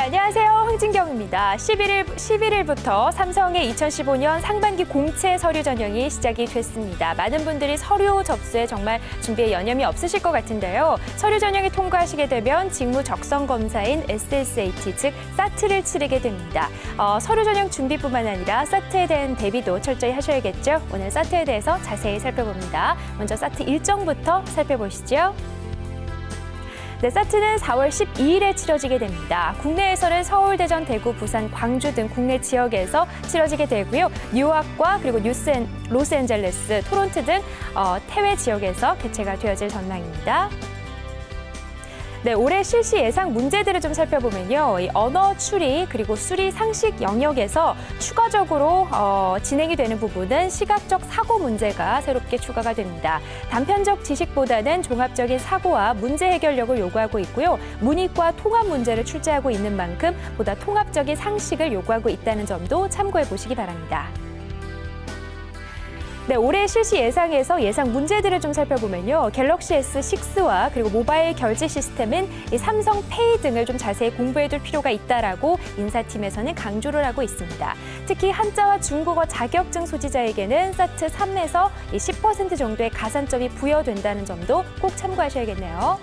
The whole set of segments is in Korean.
안녕하세요. 황진경입니다. 11일부터 삼성의 2015년 상반기 공채 서류 전형이 시작이 됐습니다. 많은 분들이 서류 접수에 정말 준비에 여념이 없으실 것 같은데요. 서류 전형이 통과하시게 되면 직무 적성 검사인 SSAT, 즉 사트를 치르게 됩니다. 서류 전형 준비뿐만 아니라 사트에 대한 대비도 철저히 하셔야겠죠. 오늘 사트에 대해서 자세히 살펴봅니다. 먼저 사트 일정부터 살펴보시죠. 네, 사트는 4월 12일에 치러지게 됩니다. 국내에서는 서울, 대전, 대구, 부산, 광주 등 국내 지역에서 치러지게 되고요. 뉴욕과 그리고 로스앤젤레스, 토론토 등 해외 지역에서 개최가 되어질 전망입니다. 네, 올해 실시 예상 문제들을 좀 살펴보면요. 이 언어 추리 그리고 수리 상식 영역에서 추가적으로 진행이 되는 부분은 시각적 사고 문제가 새롭게 추가가 됩니다. 단편적 지식보다는 종합적인 사고와 문제 해결력을 요구하고 있고요. 문이과 통합 문제를 출제하고 있는 만큼 보다 통합적인 상식을 요구하고 있다는 점도 참고해 보시기 바랍니다. 네, 올해 실시 예상에서 예상 문제들을 좀 살펴보면요. 갤럭시 S6와 그리고 모바일 결제 시스템인 이 삼성페이 등을 좀 자세히 공부해둘 필요가 있다라고 인사팀에서는 강조를 하고 있습니다. 특히 한자와 중국어 자격증 소지자에게는 사트 3에서 10% 정도의 가산점이 부여된다는 점도 꼭 참고하셔야겠네요.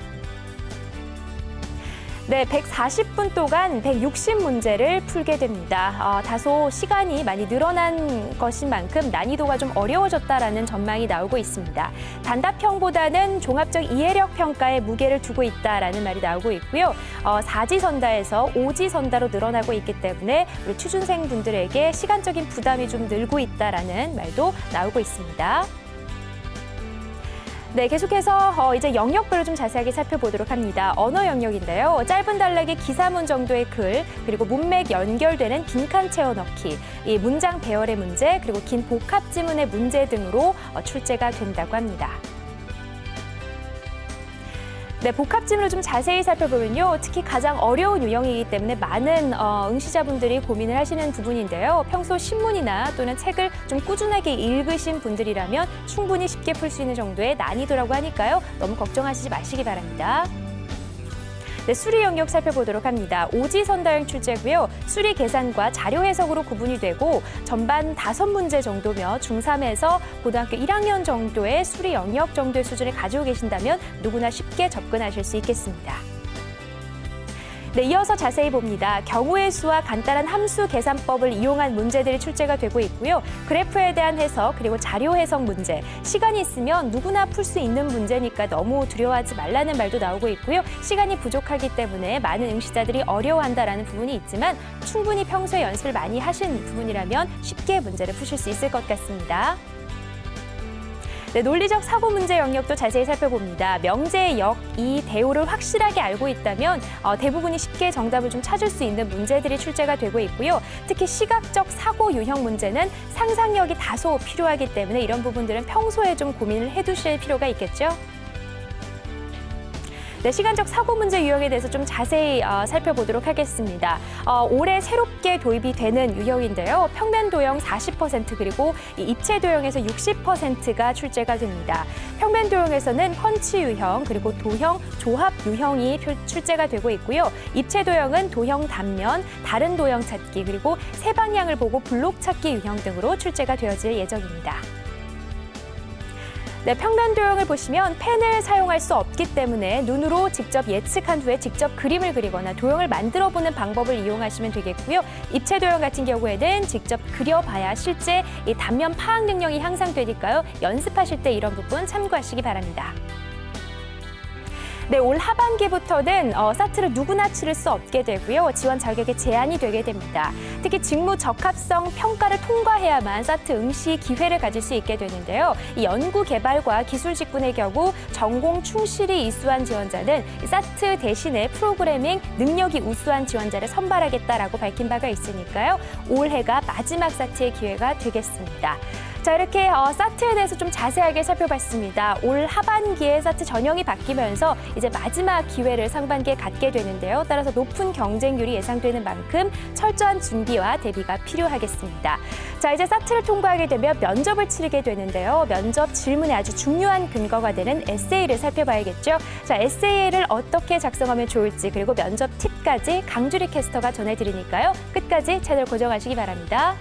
네, 140분 동안 160문제를 풀게 됩니다. 다소 시간이 많이 늘어난 것인 만큼 난이도가 좀 어려워졌다라는 전망이 나오고 있습니다. 단답형보다는 종합적 이해력 평가에 무게를 두고 있다라는 말이 나오고 있고요. 4지선다에서 5지선다로 늘어나고 있기 때문에 우리 취준생분들에게 시간적인 부담이 좀 늘고 있다라는 말도 나오고 있습니다. 네, 계속해서 이제 영역별로 좀 자세하게 살펴보도록 합니다. 언어 영역인데요. 짧은 단락의 기사문 정도의 글, 그리고 문맥 연결되는 빈칸 채워 넣기, 이 문장 배열의 문제, 그리고 긴 복합 지문의 문제 등으로 출제가 된다고 합니다. 네, 복합지문을 좀 자세히 살펴보면요. 특히 가장 어려운 유형이기 때문에 많은 응시자분들이 고민을 하시는 부분인데요. 평소 신문이나 또는 책을 좀 꾸준하게 읽으신 분들이라면 충분히 쉽게 풀 수 있는 정도의 난이도라고 하니까요. 너무 걱정하시지 마시기 바랍니다. 네, 수리 영역 살펴보도록 합니다. 오지선다형 출제고요. 수리 계산과 자료 해석으로 구분이 되고 전반 5문제 정도며 중3에서 고등학교 1학년 정도의 수리 영역 정도의 수준을 가지고 계신다면 누구나 쉽게 접근하실 수 있겠습니다. 네, 이어서 자세히 봅니다. 경우의 수와 간단한 함수 계산법을 이용한 문제들이 출제가 되고 있고요. 그래프에 대한 해석, 그리고 자료 해석 문제. 시간이 있으면 누구나 풀 수 있는 문제니까 너무 두려워하지 말라는 말도 나오고 있고요. 시간이 부족하기 때문에 많은 응시자들이 어려워한다라는 부분이 있지만 충분히 평소에 연습을 많이 하신 부분이라면 쉽게 문제를 푸실 수 있을 것 같습니다. 네, 논리적 사고 문제 영역도 자세히 살펴봅니다. 명제의 역, 이 대우를 확실하게 알고 있다면 대부분이 쉽게 정답을 좀 찾을 수 있는 문제들이 출제가 되고 있고요. 특히 시각적 사고 유형 문제는 상상력이 다소 필요하기 때문에 이런 부분들은 평소에 좀 고민을 해두실 필요가 있겠죠. 네, 시간적 사고 문제 유형에 대해서 좀 자세히 살펴보도록 하겠습니다. 올해 새롭게 도입이 되는 유형인데요. 평면 도형 40% 그리고 이 입체 도형에서 60%가 출제가 됩니다. 평면 도형에서는 펀치 유형 그리고 도형 조합 유형이 출제가 되고 있고요. 입체 도형은 도형 단면, 다른 도형 찾기 그리고 세 방향을 보고 블록 찾기 유형 등으로 출제가 되어질 예정입니다. 네, 평면 도형을 보시면 펜을 사용할 수 없기 때문에 눈으로 직접 예측한 후에 직접 그림을 그리거나 도형을 만들어보는 방법을 이용하시면 되겠고요. 입체 도형 같은 경우에는 직접 그려봐야 실제 이 단면 파악 능력이 향상되니까요. 연습하실 때 이런 부분 참고하시기 바랍니다. 네, 올 하반기부터는 사트를 누구나 치를 수 없게 되고요. 지원 자격에 제한이 되게 됩니다. 특히 직무 적합성 평가를 통과해야만 사트 응시 기회를 가질 수 있게 되는데요. 이 연구 개발과 기술 직군의 경우 전공 충실이 이수한 지원자는 사트 대신에 프로그래밍 능력이 우수한 지원자를 선발하겠다라고 밝힌 바가 있으니까요. 올해가 마지막 사트의 기회가 되겠습니다. 자, 이렇게 사트에 대해서 좀 자세하게 살펴봤습니다. 올 하반기에 사트 전형이 바뀌면서 이제 마지막 기회를 상반기에 갖게 되는데요. 따라서 높은 경쟁률이 예상되는 만큼 철저한 준비와 대비가 필요하겠습니다. 자, 이제 사트를 통과하게 되면 면접을 치르게 되는데요. 면접 질문에 아주 중요한 근거가 되는 에세이를 살펴봐야겠죠. 자, 에세이를 어떻게 작성하면 좋을지 그리고 면접 팁까지 강주리 캐스터가 전해드리니까요. 끝까지 채널 고정하시기 바랍니다.